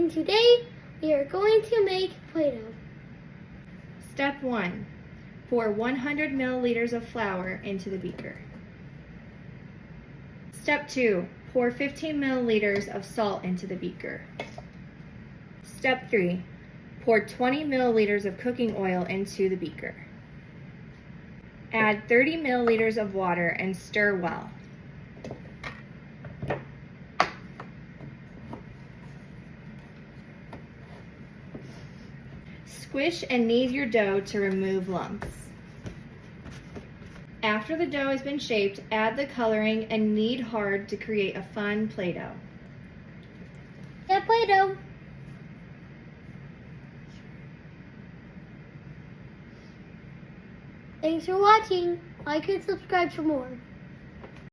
and today we are going to make Play-Doh. Step 1. Pour 100 milliliters of flour into the beaker. Step 2. Pour 15 milliliters of salt into the beaker. Step 3. Pour 20 milliliters of cooking oil into the beaker. Add 30 milliliters of water and stir well. Squish and knead your dough to remove lumps. After the dough has been shaped, add the coloring and knead hard to create a fun Play-Doh. Get Play-Doh. Thanks for watching. Like and subscribe for more.